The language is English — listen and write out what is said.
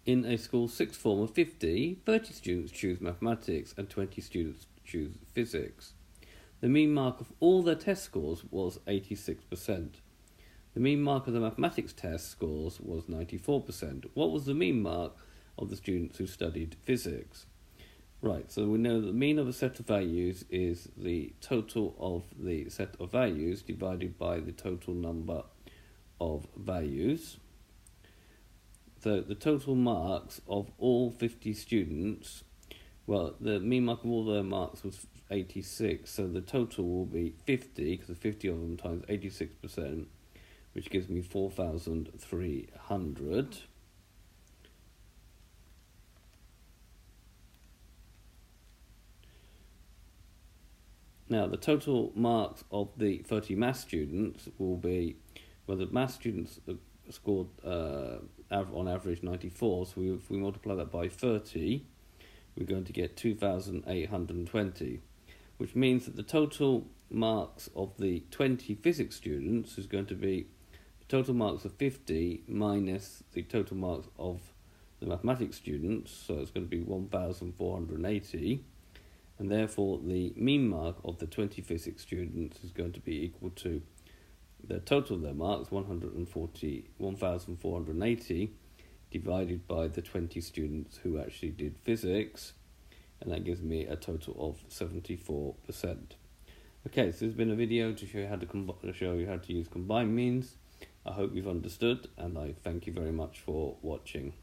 In a school sixth form of 50, 30 students choose mathematics and 20 students choose physics. The mean mark of all their test scores was 86%. The mean mark of the mathematics test scores was 94%. What was the mean mark of the students who studied physics? Right, so we know that the mean of a set of values is the total of the set of values divided by the total number of values. So the total marks of all 50 students, well, the mean mark of all their marks was 86, so the total will be 50, because 50 of them times 86%, which gives me 4,300. Now, the total marks of the 30 maths students will be, well, the maths students scored on average 94, so if we multiply that by 30, we're going to get 2,820, which means that the total marks of the 20 physics students is going to be the total marks of 50 minus the total marks of the mathematics students, so it's going to be 1,480, and therefore the mean mark of the 20 physics students is going to be equal to the total of their marks, 1,480, divided by the 20 students who actually did physics, and that gives me a total of 74%. Okay, so this has been a video to show you how to use combined means. I hope you've understood, and I thank you very much for watching.